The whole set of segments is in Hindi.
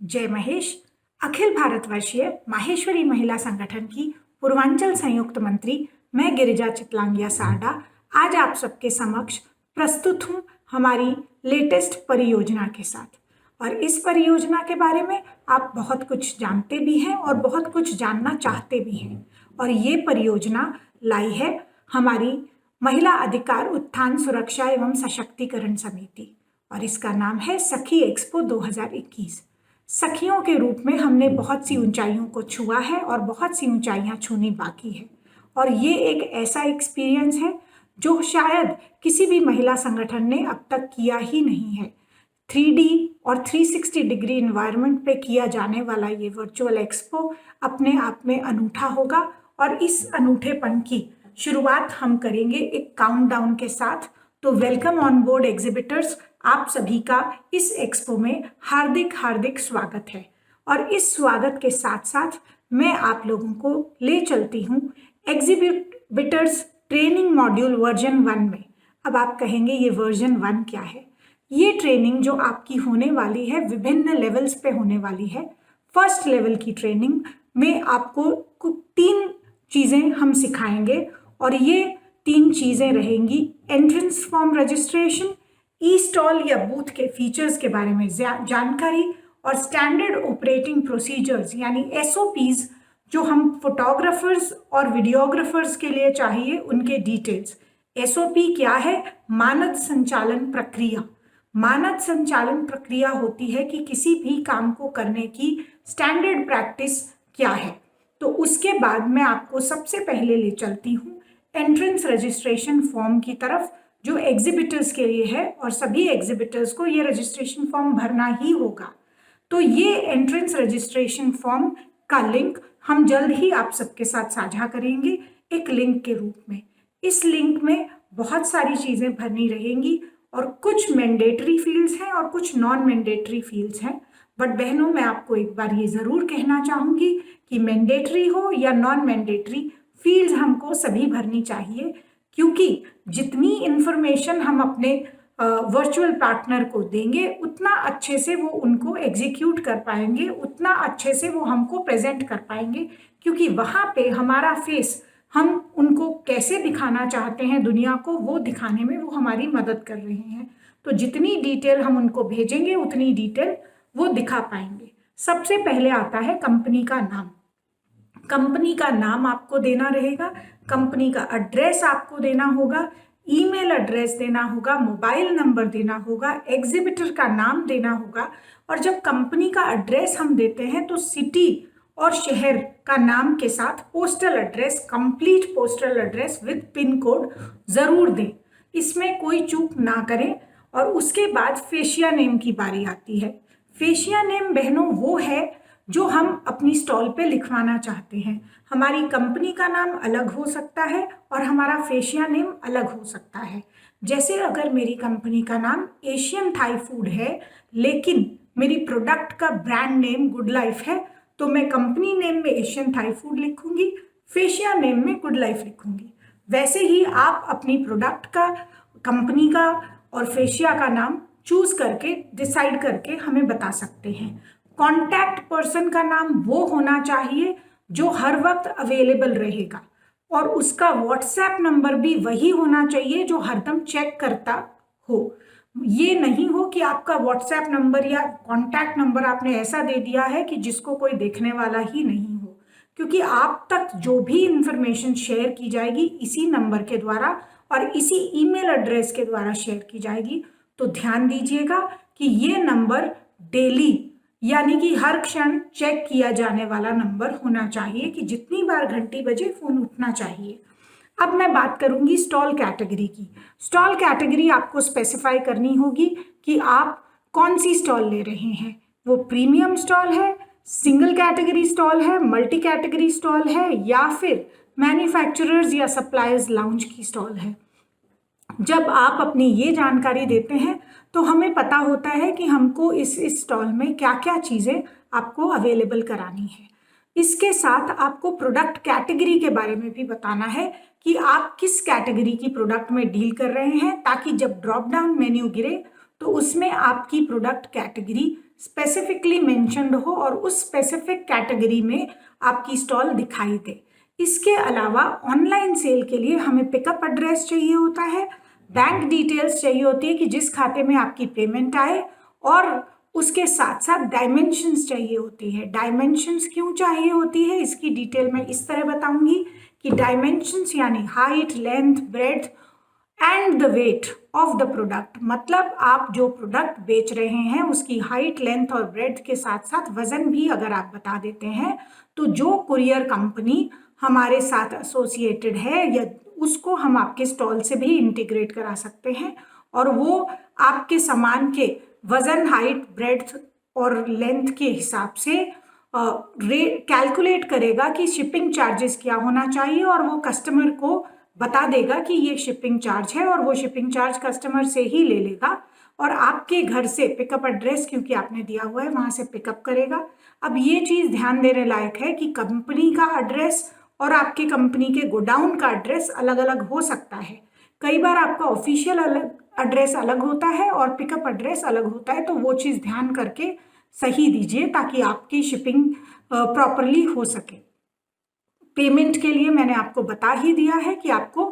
जय महेश। अखिल भारतवर्षीय माहेश्वरी महिला संगठन की पूर्वांचल संयुक्त मंत्री मैं गिरिजा चितलांगिया सारडा आज आप सबके समक्ष प्रस्तुत हूँ हमारी लेटेस्ट परियोजना के साथ। और इस परियोजना के बारे में आप बहुत कुछ जानते भी हैं और बहुत कुछ जानना चाहते भी हैं। और ये परियोजना लाई है हमारी महिला अधिकार उत्थान सुरक्षा एवं सशक्तिकरण समिति और इसका नाम है सखी एक्सपो 2021। सखियों के रूप में हमने बहुत सी ऊंचाइयों को छुआ है और बहुत सी ऊंचाइयां छूनी बाकी है। और ये एक ऐसा एक्सपीरियंस है जो शायद किसी भी महिला संगठन ने अब तक किया ही नहीं है। 3D और 360 डिग्री इन्वायरमेंट पे किया जाने वाला ये वर्चुअल एक्सपो अपने आप में अनूठा होगा। और इस अनूठेपन की शुरुआत हम करेंगे एक काउंटडाउन के साथ। तो वेलकम ऑन बोर्ड एग्जिबिटर्स, आप सभी का इस एक्सपो में हार्दिक हार्दिक स्वागत है। और इस स्वागत के साथ साथ मैं आप लोगों को ले चलती हूँ एग्जिबिटर्स ट्रेनिंग मॉड्यूल वर्जन 1 में। अब आप कहेंगे ये वर्जन 1 क्या है? ये ट्रेनिंग जो आपकी होने वाली है विभिन्न लेवल्स पे होने वाली है। फर्स्ट लेवल की ट्रेनिंग में आपको 3 चीज़ें हम सिखाएंगे और ये 3 चीज़ें रहेंगी। एंट्रेंस फॉर्म रजिस्ट्रेशन, ई स्टॉल या बूथ के फीचर्स के बारे में जानकारी और स्टैंडर्ड ऑपरेटिंग प्रोसीजर्स यानी SOPs जो हम फोटोग्राफर्स और वीडियोग्राफर्स के लिए चाहिए उनके डिटेल्स। SOP क्या है? मानद संचालन प्रक्रिया। मानद संचालन प्रक्रिया होती है कि किसी भी काम को करने की स्टैंडर्ड प्रैक्टिस क्या है। तो उसके बाद मैं आपको सबसे पहले ले चलती हूँ एंट्रेंस रजिस्ट्रेशन फॉर्म की तरफ जो एग्जिबिटर्स के लिए है और सभी एग्जिबिटर्स को ये रजिस्ट्रेशन फॉर्म भरना ही होगा। तो ये एंट्रेंस रजिस्ट्रेशन फॉर्म का लिंक हम जल्द ही आप सबके साथ साझा करेंगे एक लिंक के रूप में। इस लिंक में बहुत सारी चीज़ें भरनी रहेंगी और कुछ मैंडेटरी फील्ड्स हैं और कुछ नॉन मैंडेटरी फील्ड्स हैं। बट बहनों, मैं आपको एक बार ये ज़रूर कहना चाहूँगी कि मैंडेटरी हो या नॉन मैंडेटरी फील्ड्स हमको सभी भरनी चाहिए, क्योंकि जितनी इन्फॉर्मेशन हम अपने वर्चुअल पार्टनर को देंगे उतना अच्छे से वो उनको एग्जीक्यूट कर पाएंगे, उतना अच्छे से वो हमको प्रेजेंट कर पाएंगे। क्योंकि वहाँ पे हमारा फेस हम उनको कैसे दिखाना चाहते हैं दुनिया को, वो दिखाने में वो हमारी मदद कर रहे हैं। तो जितनी डिटेल हम उनको भेजेंगे उतनी डिटेल वो दिखा पाएंगे। सबसे पहले आता है कंपनी का नाम। कंपनी का नाम आपको देना रहेगा, कंपनी का एड्रेस आपको देना होगा, ईमेल एड्रेस देना होगा, मोबाइल नंबर देना होगा, एग्जिबिटर का नाम देना होगा। और जब कंपनी का एड्रेस हम देते हैं तो सिटी और शहर का नाम के साथ postal address, complete postal address with pin code ज़रूर दें, इसमें कोई चूक ना करें। और उसके बाद फेशिया नेम की बारी आती है। फेशिया नेम बहनों वो है जो हम अपनी स्टॉल पे लिखवाना चाहते हैं। हमारी कंपनी का नाम अलग हो सकता है और हमारा फेशिया नेम अलग हो सकता है। जैसे अगर मेरी कंपनी का नाम एशियन थाई फूड है लेकिन मेरी प्रोडक्ट का ब्रांड नेम गुड लाइफ है, तो मैं कंपनी नेम में एशियन थाई फूड लिखूंगी, फेशिया नेम में गुड लाइफ लिखूंगी। वैसे ही आप अपनी प्रोडक्ट का, कंपनी का और फेशिया का नाम चूज करके, डिसाइड करके हमें बता सकते हैं। कॉन्टैक्ट पर्सन का नाम वो होना चाहिए जो हर वक्त अवेलेबल रहेगा और उसका व्हाट्सएप नंबर भी वही होना चाहिए जो हरदम चेक करता हो। ये नहीं हो कि आपका व्हाट्सएप नंबर या कॉन्टैक्ट नंबर आपने ऐसा दे दिया है कि जिसको कोई देखने वाला ही नहीं हो, क्योंकि आप तक जो भी इंफॉर्मेशन शेयर की जाएगी इसी नंबर के द्वारा और इसी ईमेल एड्रेस के द्वारा शेयर की जाएगी। तो ध्यान दीजिएगा कि ये नंबर डेली यानी कि हर क्षण चेक किया जाने वाला नंबर होना चाहिए कि जितनी बार घंटी बजे फोन उठना चाहिए। अब मैं बात करूंगी स्टॉल कैटेगरी की। स्टॉल कैटेगरी आपको स्पेसिफाई करनी होगी कि आप कौन सी स्टॉल ले रहे हैं। वो प्रीमियम स्टॉल है, सिंगल कैटेगरी स्टॉल है, मल्टी कैटेगरी स्टॉल है या फिर मैन्युफैक्चरर्स या सप्लायर्स लाउंज की स्टॉल है। जब आप अपनी ये जानकारी देते हैं तो हमें पता होता है कि हमको इस स्टॉल में क्या क्या चीज़ें आपको अवेलेबल करानी है। इसके साथ आपको प्रोडक्ट कैटेगरी के बारे में भी बताना है कि आप किस कैटेगरी की प्रोडक्ट में डील कर रहे हैं, ताकि जब ड्रॉप डाउन मेन्यू गिरे तो उसमें आपकी प्रोडक्ट कैटेगरी स्पेसिफिकली मेंशन्ड हो और उस स्पेसिफिक कैटेगरी में आपकी स्टॉल दिखाई दे। इसके अलावा ऑनलाइन सेल के लिए हमें पिकअप एड्रेस चाहिए होता है, बैंक डिटेल्स चाहिए होती है कि जिस खाते में आपकी पेमेंट आए, और उसके साथ साथ डायमेंशंस चाहिए होती है। डायमेंशंस क्यों चाहिए होती है इसकी डिटेल मैं इस तरह बताऊंगी कि डायमेंशंस यानी height, length, breadth and the weight of the product, मतलब आप जो प्रोडक्ट बेच रहे हैं उसकी हाइट, लेंथ और ब्रेड्थ के साथ साथ वजन भी अगर आप बता देते हैं तो जो कुरियर कंपनी हमारे साथ एसोसिएटेड है या उसको हम आपके स्टॉल से भी इंटीग्रेट करा सकते हैं, और वो आपके सामान के वजन, हाइट, ब्रेड्थ और लेंथ के हिसाब से कैलकुलेट करेगा कि शिपिंग चार्जेस क्या होना चाहिए, और वो कस्टमर को बता देगा कि ये शिपिंग चार्ज है, और वो शिपिंग चार्ज कस्टमर से ही ले लेगा और आपके घर से पिकअप एड्रेस क्योंकि आपने दिया हुआ है वहां से पिकअप करेगा। अब ये चीज ध्यान देने लायक है कि कंपनी का एड्रेस और आपके कंपनी के गोडाउन का एड्रेस अलग अलग हो सकता है। कई बार आपका ऑफिशियल एड्रेस अलग होता है और पिकअप एड्रेस अलग होता है, तो वो चीज ध्यान करके सही दीजिए ताकि आपकी शिपिंग प्रॉपरली हो सके। पेमेंट के लिए मैंने आपको बता ही दिया है कि आपको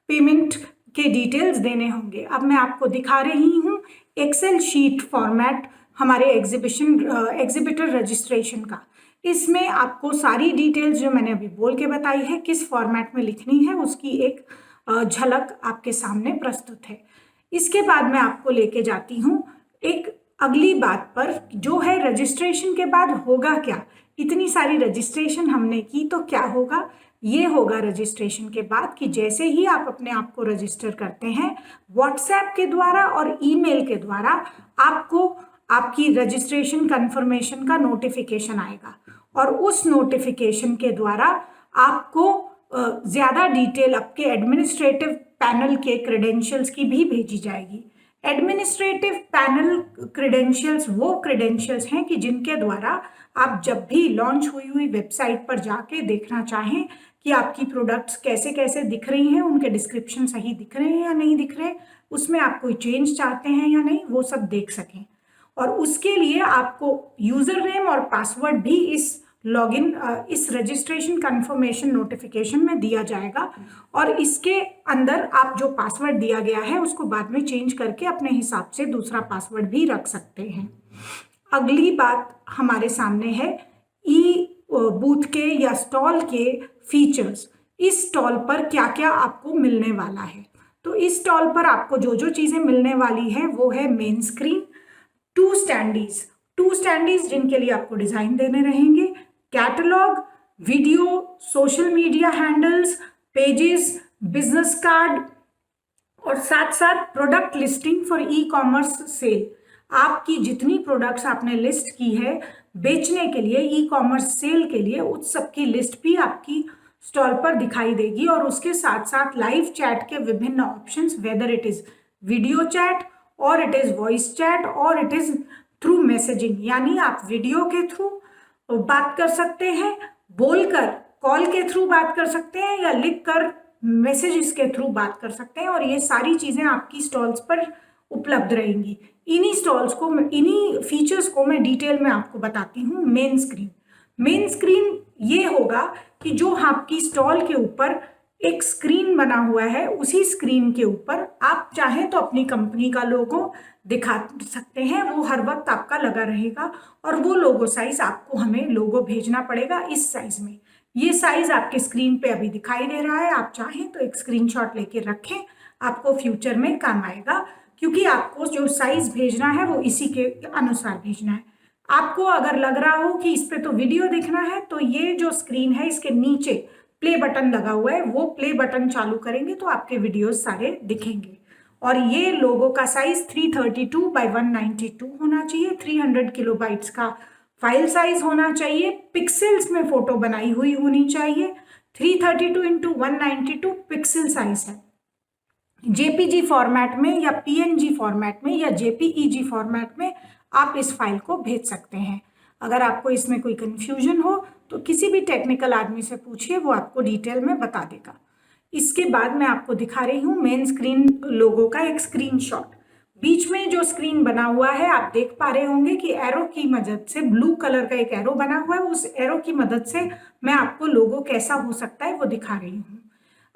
पेमेंट के डिटेल्स देने होंगे। अब मैं आपको दिखा रही हूँ एक्सेल शीट फॉर्मेट हमारे एग्जिबिटर रजिस्ट्रेशन का। इसमें आपको सारी डिटेल्स जो मैंने अभी बोल के बताई है किस फॉर्मेट में लिखनी है उसकी एक झलक आपके सामने प्रस्तुत है। इसके बाद मैं आपको लेके जाती हूँ एक अगली बात पर, जो है रजिस्ट्रेशन के बाद होगा क्या। इतनी सारी रजिस्ट्रेशन हमने की तो क्या होगा, ये होगा रजिस्ट्रेशन के बाद कि जैसे ही आप अपने आप को रजिस्टर करते हैं व्हाट्सएप के द्वारा और ईमेल के द्वारा आपको आपकी रजिस्ट्रेशन कंफर्मेशन का नोटिफिकेशन आएगा, और उस नोटिफिकेशन के द्वारा आपको ज़्यादा डिटेल आपके एडमिनिस्ट्रेटिव पैनल के क्रेडेंशियल्स की भी भेजी जाएगी। एडमिनिस्ट्रेटिव पैनल क्रेडेंशियल्स वो क्रेडेंशियल्स हैं कि जिनके द्वारा आप जब भी लॉन्च हुई हुई वेबसाइट पर जाके देखना चाहें कि आपकी प्रोडक्ट्स कैसे कैसे दिख रही हैं, उनके डिस्क्रिप्शन सही दिख रहे हैं या नहीं दिख रहे, उसमें आप कोई चेंज चाहते हैं या नहीं, वो सब देख सकें। और उसके लिए आपको यूजर नेम और पासवर्ड भी इस लॉगिन इस रजिस्ट्रेशन कंफर्मेशन नोटिफिकेशन में दिया जाएगा, और इसके अंदर आप जो पासवर्ड दिया गया है उसको बाद में चेंज करके अपने हिसाब से दूसरा पासवर्ड भी रख सकते हैं। अगली बात हमारे सामने है ई बूथ के या स्टॉल के फीचर्स। इस स्टॉल पर क्या क्या आपको मिलने वाला है, तो इस स्टॉल पर आपको जो जो चीज़ें मिलने वाली है वो है मेन स्क्रीन, टू स्टैंडीज जिनके लिए आपको डिज़ाइन देने रहेंगे, catalogue, video, social media handles, pages, business card, और साथ साथ product listing for e commerce sale. आपकी जितनी प्रोडक्ट्स आपने लिस्ट की है बेचने के लिए, ई कॉमर्स सेल के लिए, उस सब की लिस्ट भी आपकी स्टॉल पर दिखाई देगी, और उसके साथ साथ लाइव चैट के विभिन्न options, whether it is video chat और इट इज वॉइस चैट और इट इज थ्रू मैसेजिंग, यानी आप वीडियो के थ्रू बात कर सकते हैं, बोलकर कॉल के थ्रू बात कर सकते हैं, या लिखकर मैसेजेस के थ्रू बात कर सकते हैं, और ये सारी चीज़ें आपकी स्टॉल्स पर उपलब्ध रहेंगी। इन्हीं फीचर्स को मैं डिटेल में आपको बताती हूँ। मेन स्क्रीन ये होगा कि जो आपकी स्टॉल के ऊपर एक स्क्रीन बना हुआ है, उसी स्क्रीन के ऊपर आप चाहें तो अपनी कंपनी का लोगो दिखा सकते हैं, वो हर वक्त आपका लगा रहेगा, और वो लोगो साइज आपको हमें लोगो भेजना पड़ेगा इस साइज में। ये साइज आपके स्क्रीन पे अभी दिखाई दे रहा है, आप चाहें तो एक स्क्रीनशॉट लेके रखें, आपको फ्यूचर में काम आएगा, क्योंकि आपको जो साइज भेजना है वो इसी के अनुसार भेजना है। आपको अगर लग रहा हो कि इस पे तो वीडियो देखना है, तो ये जो स्क्रीन है इसके नीचे प्ले बटन लगा हुआ है, वो प्ले बटन चालू करेंगे तो आपके वीडियोस सारे दिखेंगे। और ये लोगो का साइज 332 बाई 192 होना चाहिए, 300 किलोबाइट्स का फाइल साइज होना चाहिए, पिक्सेल्स में फोटो बनाई हुई होनी चाहिए, 332 इंटू 192 पिक्सल साइज है। जेपीजी फॉर्मेट में या पीएनजी फॉर्मेट में या जेपीईजी फॉर्मेट में आप इस फाइल को भेज सकते हैं। अगर आपको इसमें कोई कंफ्यूजन हो तो किसी भी टेक्निकल आदमी से पूछिए, वो आपको डिटेल में बता देगा। इसके बाद मैं आपको दिखा रही हूँ मेन स्क्रीन लोगो का एक स्क्रीनशॉट। बीच में जो स्क्रीन बना हुआ है आप देख पा रहे होंगे कि एरो की मदद से, ब्लू कलर का एक एरो बना हुआ है, उस एरो की मदद से मैं आपको लोगो कैसा हो सकता है वो दिखा रही हूँ।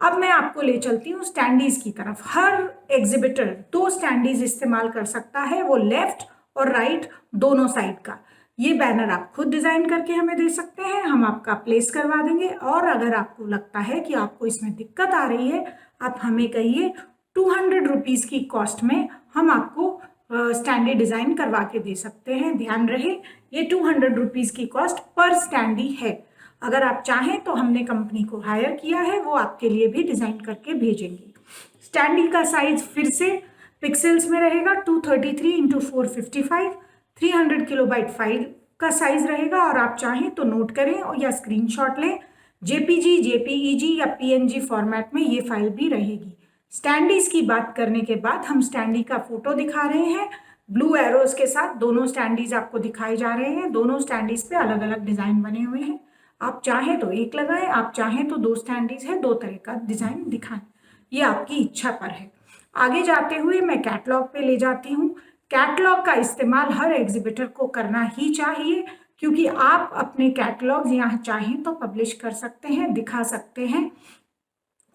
अब मैं आपको ले चलती हूँ स्टैंडीज की तरफ। हर एग्जिबिटर 2 स्टैंडीज इस्तेमाल कर सकता है, वो लेफ्ट और राइट दोनों साइड का। ये बैनर आप खुद डिजाइन करके हमें दे सकते हैं, हम आपका प्लेस करवा देंगे। और अगर आपको लगता है कि आपको इसमें दिक्कत आ रही है, आप हमें कहिए, 200 रुपीज़ की कॉस्ट में हम आपको स्टैंडी डिजाइन करवा के दे सकते हैं। ध्यान रहे, ये 200 रुपीज़ की कॉस्ट पर स्टैंडी है। अगर आप चाहें तो हमने कंपनी को हायर किया है, वो आपके लिए भी डिजाइन करके भेजेंगे। स्टैंडी का साइज फिर से पिक्सल्स में रहेगा, 233x455, 300 किलोबाइट फाइल का साइज रहेगा। और आप चाहें तो नोट करें या स्क्रीनशॉट लें, जेपीजी, जेपीईजी या पीएनजी फॉर्मेट में ये फाइल भी रहेगी। स्टैंडीज की बात करने के बाद हम स्टैंडी का फोटो दिखा रहे हैं। ब्लू एरोज के साथ दोनों स्टैंडीज आपको दिखाए जा रहे हैं। दोनों स्टैंडीज पे अलग अलग डिजाइन बने हुए हैं। आप चाहें तो एक लगाएं, आप चाहें तो 2 स्टैंडीज है, 2 तरह का डिजाइन दिखाएं, ये आपकी इच्छा पर है। आगे जाते हुए मैं कैटलॉग पे ले जाती हूँ। कैटलॉग का इस्तेमाल हर एग्जिबिटर को करना ही चाहिए, क्योंकि आप अपने कैटलॉग यहाँ चाहें तो पब्लिश कर सकते हैं, दिखा सकते हैं।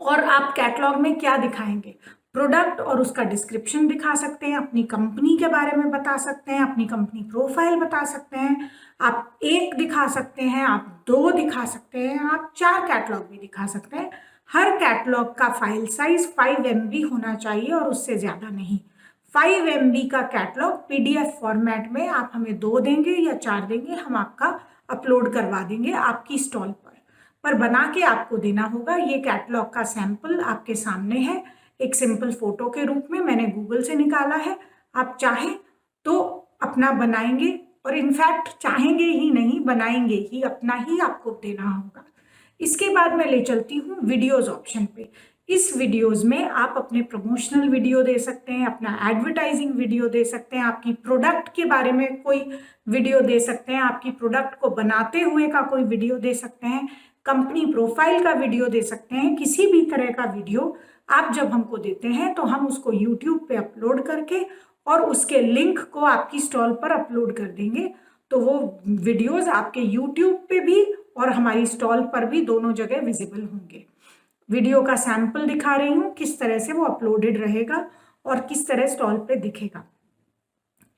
और आप कैटलॉग में क्या दिखाएंगे? प्रोडक्ट और उसका डिस्क्रिप्शन दिखा सकते हैं, अपनी कंपनी के बारे में बता सकते हैं, अपनी कंपनी प्रोफाइल बता सकते हैं। आप 1 दिखा सकते हैं, आप 2 दिखा सकते हैं, आप 4 कैटलॉग भी दिखा सकते हैं। हर कैटलॉग का फाइल साइज 5 MB होना चाहिए और उससे ज्यादा नहीं। 5 MB का कैटलॉग PDF फॉर्मेट में आप हमें 2 देंगे या 4 देंगे, हम आपका अपलोड करवा देंगे आपकी स्टॉल पर बना के आपको देना होगा। ये कैटलॉग का सैंपल आपके सामने है, एक सिंपल फोटो के रूप में मैंने गूगल से निकाला है। आप चाहें तो अपना बनाएंगे, और इनफैक्ट चाहेंगे ही नहीं, बनाएंगे ही, अपना ही आपको देना होगा। इसके बाद मैं ले चलती हूँ वीडियोज ऑप्शन पे। इस वीडियोज में आप अपने प्रमोशनल वीडियो दे सकते हैं, अपना एडवर्टाइजिंग वीडियो दे सकते हैं, आपकी प्रोडक्ट के बारे में कोई वीडियो दे सकते हैं, आपकी प्रोडक्ट को बनाते हुए का कोई वीडियो दे सकते हैं, कंपनी प्रोफाइल का वीडियो दे सकते हैं। किसी भी तरह का वीडियो आप जब हमको देते हैं तो हम उसको यूट्यूब पे अपलोड करके और उसके लिंक को आपकी स्टॉल पर अपलोड कर देंगे। तो वो वीडियोस आपके यूट्यूब पे भी और हमारी स्टॉल पर भी दोनों जगह विजिबल होंगे। वीडियो का सैंपल दिखा रही हूँ, किस तरह से वो अपलोडेड रहेगा और किस तरह स्टॉल पे दिखेगा।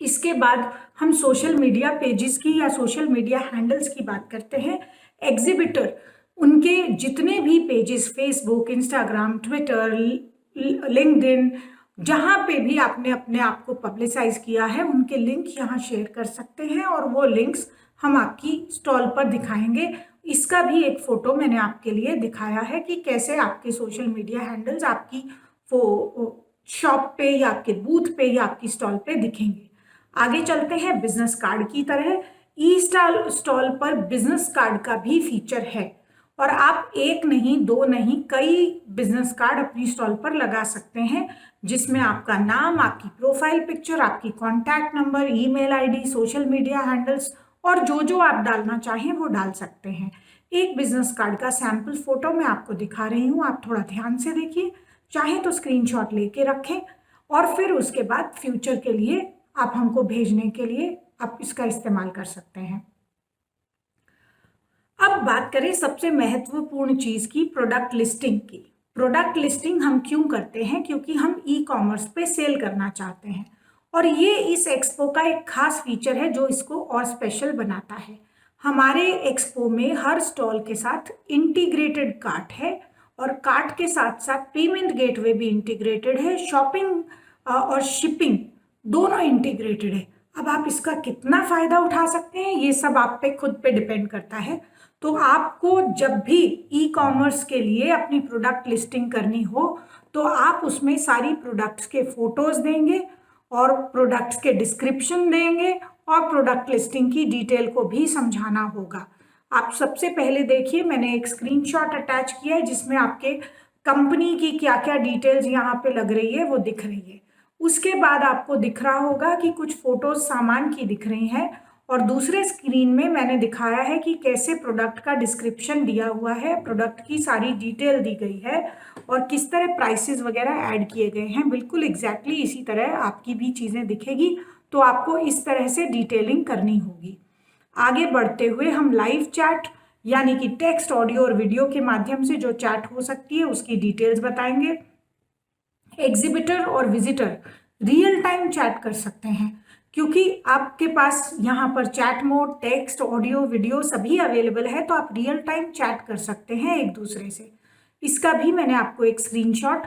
इसके बाद हम सोशल मीडिया पेजेस की या सोशल मीडिया हैंडल्स की बात करते हैं। एग्जिबिटर उनके जितने भी pages, Facebook, Instagram, Twitter, LinkedIn, जहाँ पे भी आपने अपने आप को पब्लिसाइज किया है, उनके लिंक यहाँ शेयर कर सकते हैं और वो लिंक्स हम आपकी स्टॉल पर दिखाएंगे। इसका भी एक फोटो मैंने आपके लिए दिखाया है कि कैसे आपके सोशल मीडिया हैंडल्स आपकी शॉप पे या आपके बूथ पे या आपकी स्टॉल पे दिखेंगे। आगे चलते हैं बिजनेस कार्ड की तरह। ई स्टॉल पर बिजनेस कार्ड का भी फीचर है और आप 1 नहीं, 2 नहीं, कई बिजनेस कार्ड अपनी स्टॉल पर लगा सकते हैं, जिसमें आपका नाम, आपकी प्रोफाइल पिक्चर, आपकी contact number, email ID, social media handles और जो जो आप डालना चाहें वो डाल सकते हैं। एक बिजनेस कार्ड का सैंपल फोटो मैं आपको दिखा रही हूँ, आप थोड़ा ध्यान से देखिए, चाहे तो स्क्रीनशॉट लेके रखें और फिर उसके बाद फ्यूचर के लिए आप हमको भेजने के लिए आप इसका इस्तेमाल कर सकते हैं। अब बात करें सबसे महत्वपूर्ण चीज की, प्रोडक्ट लिस्टिंग की। प्रोडक्ट लिस्टिंग हम क्यों करते हैं? क्योंकि हम ई कॉमर्स पे सेल करना चाहते हैं और ये इस एक्सपो का एक खास फीचर है जो इसको और स्पेशल बनाता है। हमारे एक्सपो में हर स्टॉल के साथ इंटीग्रेटेड कार्ट है और कार्ट के साथ साथ पेमेंट गेटवे भी इंटीग्रेटेड है, शॉपिंग और शिपिंग दोनों इंटीग्रेटेड है। अब आप इसका कितना फायदा उठा सकते हैं ये सब आप पे खुद पे डिपेंड करता है। तो आपको जब भी ई कॉमर्स के लिए अपनी प्रोडक्ट लिस्टिंग करनी हो तो आप उसमें सारी प्रोडक्ट्स के फोटोज देंगे और प्रोडक्ट्स के डिस्क्रिप्शन देंगे और प्रोडक्ट लिस्टिंग की डिटेल को भी समझाना होगा। आप सबसे पहले देखिए, मैंने एक स्क्रीनशॉट अटैच किया है जिसमें आपके कंपनी की क्या क्या डिटेल्स यहाँ पे लग रही है वो दिख रही है। उसके बाद आपको दिख रहा होगा कि कुछ फोटोज सामान की दिख रही हैं और दूसरे स्क्रीन में मैंने दिखाया है कि कैसे प्रोडक्ट का डिस्क्रिप्शन दिया हुआ है, प्रोडक्ट की सारी डिटेल दी गई है और किस तरह प्राइसेस वगैरह ऐड किए गए हैं। बिल्कुल एग्जैक्टली इसी तरह आपकी भी चीज़ें दिखेगी, तो आपको इस तरह से डिटेलिंग करनी होगी। आगे बढ़ते हुए हम लाइव चैट यानी कि टेक्स्ट, ऑडियो और वीडियो के माध्यम से जो चैट हो सकती है उसकी डिटेल्स बताएंगे। एग्जिबिटर और विजिटर रियल टाइम चैट कर सकते हैं, क्योंकि आपके पास यहाँ पर chat mode, text, audio, video सभी अवेलेबल है, तो आप रियल टाइम चैट कर सकते हैं एक दूसरे से। इसका भी मैंने आपको एक स्क्रीनशॉट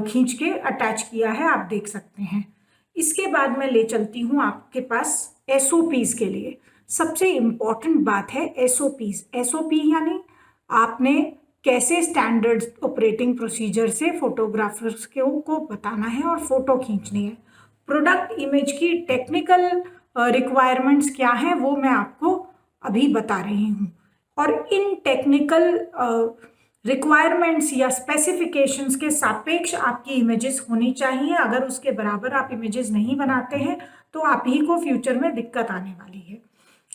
खींच के अटैच किया है, आप देख सकते हैं। इसके बाद मैं ले चलती हूँ आपके पास SOPs के लिए। सबसे इम्पॉर्टेंट बात है SOPs। SOP यानी आपने कैसे स्टैंडर्ड ऑपरेटिंग प्रोसीजर से फोटोग्राफर्स को बताना है और फोटो खींचनी है। प्रोडक्ट इमेज की टेक्निकल रिक्वायरमेंट्स क्या हैं वो मैं आपको अभी बता रही हूँ, और इन टेक्निकल रिक्वायरमेंट्स या स्पेसिफिकेशंस के सापेक्ष आपकी इमेजेस होनी चाहिए। अगर उसके बराबर आप इमेजेस नहीं बनाते हैं तो आप ही को फ्यूचर में दिक्कत आने वाली है।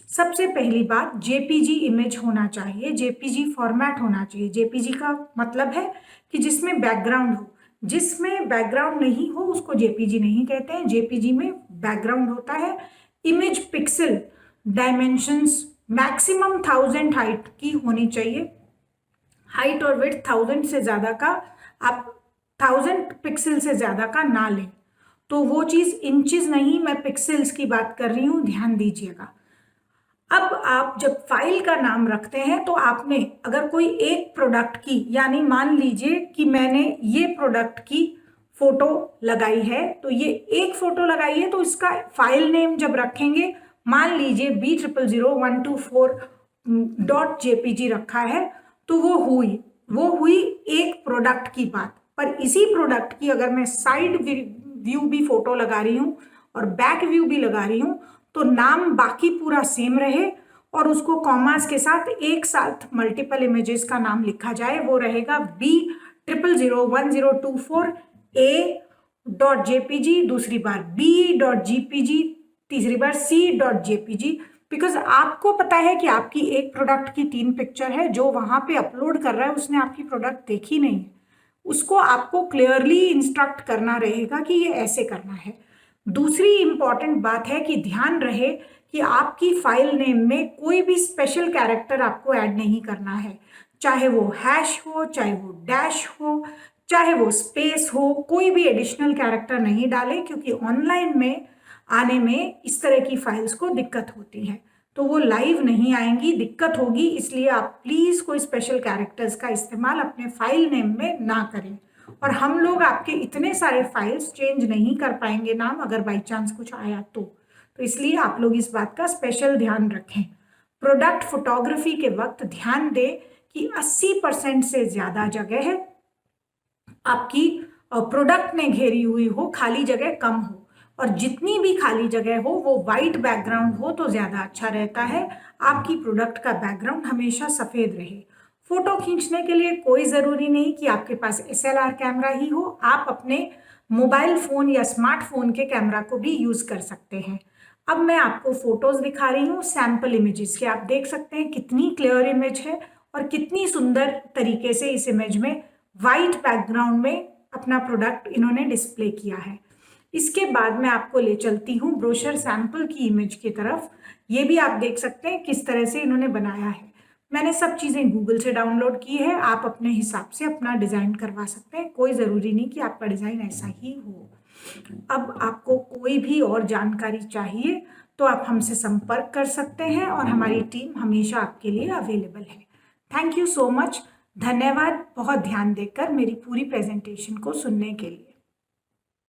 सबसे पहली बात, JPG इमेज होना चाहिए, JPG फॉर्मेट होना चाहिए। JPG का मतलब है कि जिसमें बैकग्राउंड हो, जिसमें बैकग्राउंड नहीं हो उसको JPG नहीं कहते हैं। JPG में बैकग्राउंड होता है। Image pixel dimensions maximum 1000 height की होनी चाहिए। हाइट और विड्थ 1000 से ज़्यादा का, आप 1000 पिक्सल से ज़्यादा का ना लें। तो वो चीज़ इंचेस नहीं, मैं पिक्सल्स की बात कर रही हूँ, ध्यान दीजिएगा। अब आप जब फाइल का नाम रखते हैं तो आपने अगर कोई एक प्रोडक्ट की, यानी मान लीजिए कि मैंने ये प्रोडक्ट की फोटो लगाई है, तो ये एक फोटो लगाई है, तो इसका फाइल नेम जब रखेंगे, मान लीजिए B00124.jpg रखा है, तो वो हुई एक प्रोडक्ट की बात। पर इसी प्रोडक्ट की अगर मैं साइड व्यू भी फोटो लगा रही हूँ और बैक व्यू भी लगा रही हूँ, तो नाम बाकी पूरा सेम रहे और उसको कॉमास के साथ एक साथ मल्टीपल इमेजेस का नाम लिखा जाए, वो रहेगा B00104A.jpg, दूसरी बार B.jpg, तीसरी बार C.jpg। बिकॉज आपको पता है कि आपकी एक प्रोडक्ट की 3 पिक्चर है, जो वहां पे अपलोड कर रहा है उसने आपकी प्रोडक्ट देखी नहीं है, उसको आपको क्लियरली इंस्ट्रक्ट करना रहेगा कि ये ऐसे करना है। दूसरी इंपॉर्टेंट बात है कि ध्यान रहे कि आपकी फाइल नेम में कोई भी स्पेशल कैरेक्टर आपको ऐड नहीं करना है, चाहे वो हैश हो, चाहे वो डैश हो, चाहे वो स्पेस हो, कोई भी एडिशनल कैरेक्टर नहीं डालें, क्योंकि ऑनलाइन में आने में इस तरह की फाइल्स को दिक्कत होती है, तो वो लाइव नहीं आएंगी, दिक्कत होगी। इसलिए आप प्लीज़ कोई स्पेशल कैरेक्टर्स का इस्तेमाल अपने फाइल नेम में ना करें। और हम लोग आपके इतने सारे फाइल्स चेंज नहीं कर पाएंगे नाम, अगर बाई चांस कुछ आया तो इसलिए आप लोग इस बात का स्पेशल ध्यान रखें। प्रोडक्ट फोटोग्राफी के वक्त ध्यान दें कि 80% से ज़्यादा जगह है आपकी प्रोडक्ट ने घेरी हुई हो, खाली जगह कम हो, और जितनी भी खाली जगह हो वो वाइट बैकग्राउंड हो तो ज़्यादा अच्छा रहता है। आपकी प्रोडक्ट का बैकग्राउंड हमेशा सफ़ेद रहे। फोटो खींचने के लिए कोई ज़रूरी नहीं कि आपके पास SLR कैमरा ही हो, आप अपने मोबाइल फ़ोन या स्मार्टफोन के कैमरा को भी यूज़ कर सकते हैं। अब मैं आपको फोटोज़ दिखा रही हूँ सैम्पल इमेजेस के। आप देख सकते हैं कितनी क्लियर इमेज है और कितनी सुंदर तरीके से इस इमेज में वाइट बैकग्राउंड में अपना प्रोडक्ट इन्होंने डिस्प्ले किया है। इसके बाद मैं आपको ले चलती हूँ ब्रोशर सैंपल की इमेज की तरफ। ये भी आप देख सकते हैं किस तरह से इन्होंने बनाया है। मैंने सब चीज़ें गूगल से डाउनलोड की है, आप अपने हिसाब से अपना डिज़ाइन करवा सकते हैं, कोई ज़रूरी नहीं कि आपका डिज़ाइन ऐसा ही हो। अब आपको कोई भी और जानकारी चाहिए तो आप हमसे संपर्क कर सकते हैं और हमारी टीम हमेशा आपके लिए अवेलेबल है। थैंक यू सो मच, धन्यवाद बहुत ध्यान देकर मेरी पूरी प्रेजेंटेशन को सुनने के लिए।